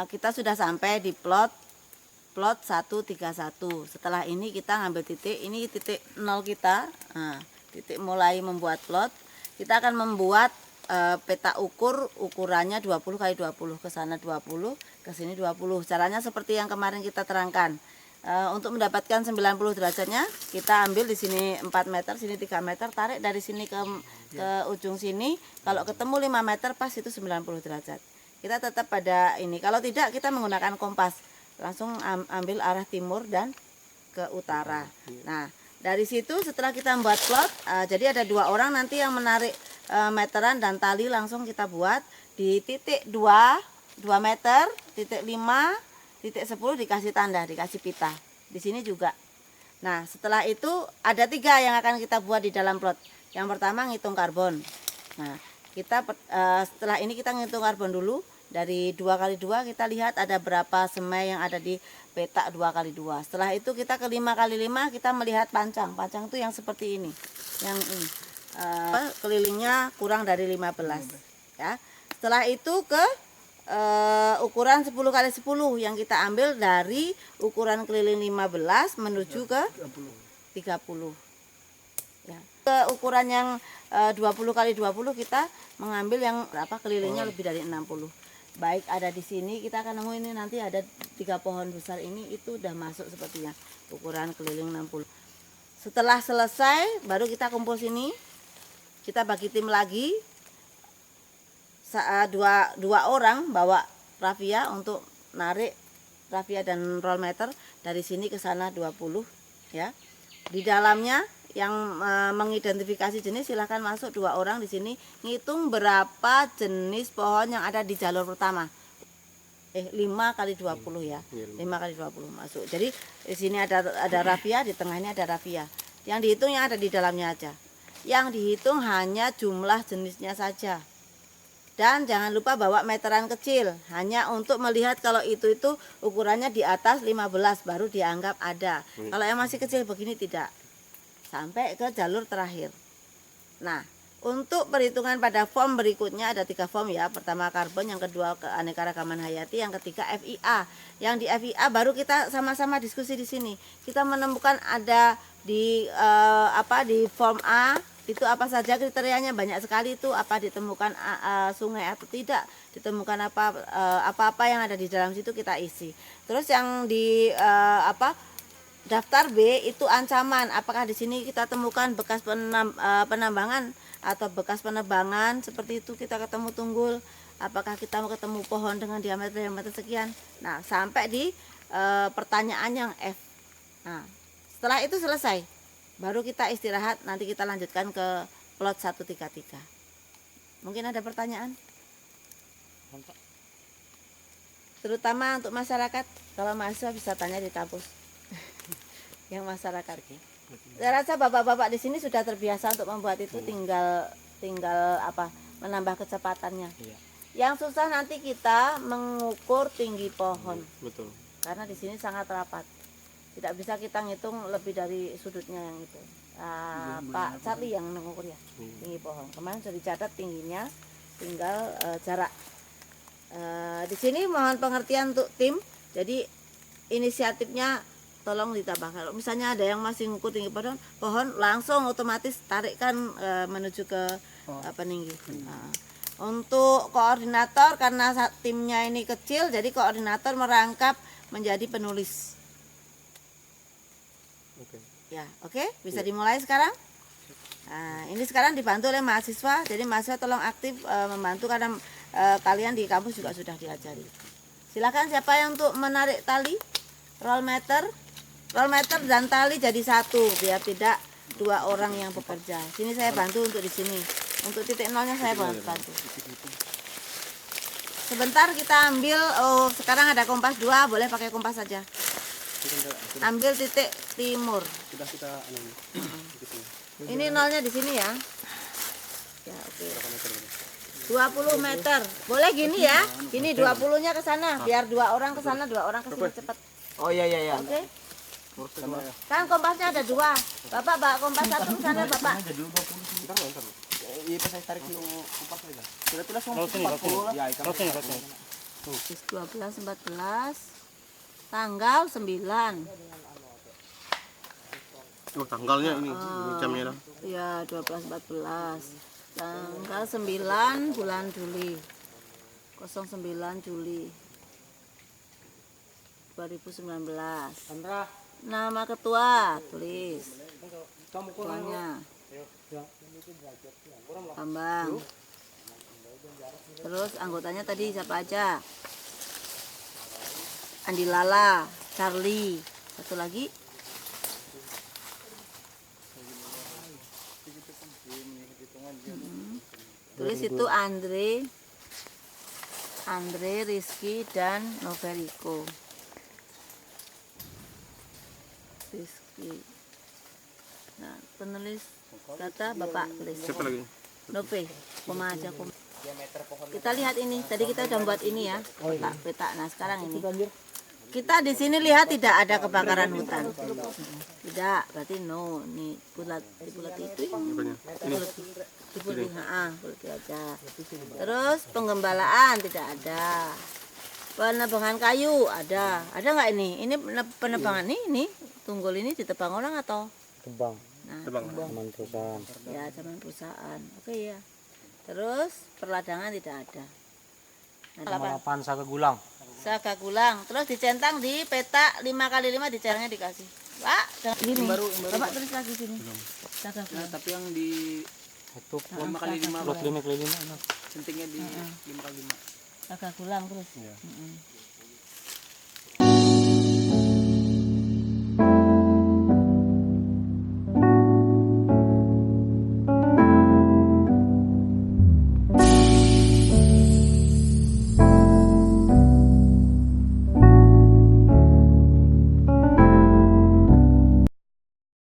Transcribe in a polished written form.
kita sudah sampai di plot 131. Setelah ini kita ngambil titik, ini titik 0 kita. Nah, titik mulai membuat plot. Kita akan membuat peta ukurannya 20 x 20, ke sana 20, ke sini 20. Caranya seperti yang kemarin kita terangkan. Untuk mendapatkan 90 derajatnya, kita ambil di sini 4 meter, sini 3 meter, tarik dari sini ke ujung sini. Kalau ketemu 5 meter pas itu 90 derajat. Kita tetap pada ini. Kalau tidak, kita menggunakan kompas. Langsung ambil arah timur dan ke utara. Nah, dari situ setelah kita membuat plot, jadi ada 2 orang nanti yang menarik meteran dan tali, langsung kita buat di titik 2 meter, titik 5, titik 10 dikasih tanda, dikasih pita. Di sini juga. Nah, setelah itu ada 3 yang akan kita buat di dalam plot. Yang pertama ngitung karbon. Nah, kita setelah ini kita ngitung karbon dulu. Dari 2 x 2 kita lihat ada berapa semai yang ada di peta 2 x 2. Setelah itu kita ke 5 x 5 kita melihat pancang. Pancang itu yang seperti ini. Yang ini. Kelilingnya kurang dari 15 ya. Setelah itu ke ukuran 10 x 10 yang kita ambil dari ukuran keliling 15 menuju ke 30 ya. Ke ukuran yang 20 x 20 kita mengambil yang berapa kelilingnya lebih dari 60. Baik ada di sini kita akan nemu ini nanti ada 3 pohon besar ini, itu udah masuk sepertinya ukuran keliling 60. Setelah selesai baru kita kumpul sini, kita bagi tim lagi. Dua orang bawa rafia untuk narik rafia dan roll meter dari sini ke sana 20 ya. Di dalamnya yang mengidentifikasi jenis silahkan masuk 2 orang di sini, ngitung berapa jenis pohon yang ada di jalur pertama. 5 x 20 ya. 5 x 20 masuk. Jadi di sini ada rafia, di tengah ini ada rafia. Yang dihitung yang ada di dalamnya aja. Yang dihitung hanya jumlah jenisnya saja. Dan jangan lupa bawa meteran kecil, hanya untuk melihat kalau itu ukurannya di atas 15 baru dianggap ada. Kalau yang masih kecil begini tidak. Sampai ke jalur terakhir. Nah, untuk perhitungan pada form berikutnya ada 3 form ya. Pertama karbon, yang kedua keanekaragaman hayati, yang ketiga FIA. Yang di FIA baru kita sama-sama diskusi di sini. Kita menemukan ada di di form A itu apa saja kriterianya, banyak sekali itu, apa ditemukan sungai atau tidak, ditemukan apa-apa yang ada di dalam situ kita isi. Terus yang di daftar B itu ancaman, apakah di sini kita temukan bekas penambangan atau bekas penebangan seperti itu, kita ketemu tunggul, apakah kita mau ketemu pohon dengan diameter sekian. Nah, sampai di pertanyaan yang F. Nah, setelah itu selesai, baru kita istirahat, nanti kita lanjutkan ke plot 133. Mungkin ada pertanyaan? Terutama untuk masyarakat, kalau mahasiswa bisa tanya di kampus. Yang masyarakat. Saya rasa bapak-bapak di sini sudah terbiasa untuk membuat itu, tinggal menambah kecepatannya. Yang susah nanti kita mengukur tinggi pohon. Betul. Karena di sini sangat rapat. Tidak bisa kita ngitung lebih dari sudutnya yang itu. Pak Charlie yang mengukur ya tinggi pohon. Kemarin sudah dicatat tingginya, tinggal jarak. Di sini mohon pengertian untuk tim. Jadi inisiatifnya tolong ditambah. Kalau misalnya ada yang masih ngukur tinggi pohon langsung otomatis tarikkan menuju ke peninggi. Untuk koordinator, karena timnya ini kecil, jadi koordinator merangkap menjadi penulis. Ya, oke, bisa dimulai sekarang. Nah, ini sekarang dibantu oleh mahasiswa, jadi mahasiswa tolong aktif membantu karena kalian di kampus juga sudah diajari. Silakan siapa yang untuk menarik tali, roll meter dan tali jadi satu, biar tidak 2 orang yang bekerja. Sini saya bantu untuk di sini, untuk titik nolnya saya bantu. Sebentar kita ambil, sekarang ada kompas 2, boleh pakai kompas saja. Ambil titik timur. Sudah kita Ini nolnya di sini ya. Ya, oke. 20 meter. Boleh gini ya. Gini 20-nya ke sana, biar 2 orang ke sana, 2 orang ke sini cepat. Oh iya. Oke. Kan kompasnya ada 2. Bapak bawa kompas 1 ke sana, Bapak. Iya, saya tarik dulu kompas aja. Sudah Kalau sini. Terus 12, 14, tanggal 9. Oh, tanggalnya ini jamnya lah. Ya, 12, 14. Tanggal 9 bulan Juli. 09 Juli 2019. Nama ketua tulis. Ketuanya Bambang. Terus anggotanya tadi siapa aja? Andi Lala, Charlie, satu lagi. Tulis itu Andre, Rizky, dan Noveriko. Rizky. Nah, penulis kata Bapak tulis. Siapa lagi? Nove, koma aja koma. Kita lihat ini, tadi kita udah buat ini ya, peta. Nah, sekarang ini. Kita di sini lihat tidak ada kebakaran hutan. Tidak, berarti no. Nih, bulat itu. Bulat aja. Terus penggembalaan tidak ada. Penebangan kayu ada. Ada nggak ini? Ini penebangan ini tunggul ini ditebang orang atau? Tebang. Nah, Zaman perusahaan. ya zaman perusahaan. Oke ya. Terus perladangan tidak ada. Nah, 8 Saga Gulang. Saga Gulang. Terus dicentang di peta 5x5 dicentangnya dikasih. Pak, gini. Bapak tulis lagi sini. Saga Gulang. Tapi yang di Itu 5x5 plot 5x5. centingnya di 5x5. Saga Gulang terus. Iya.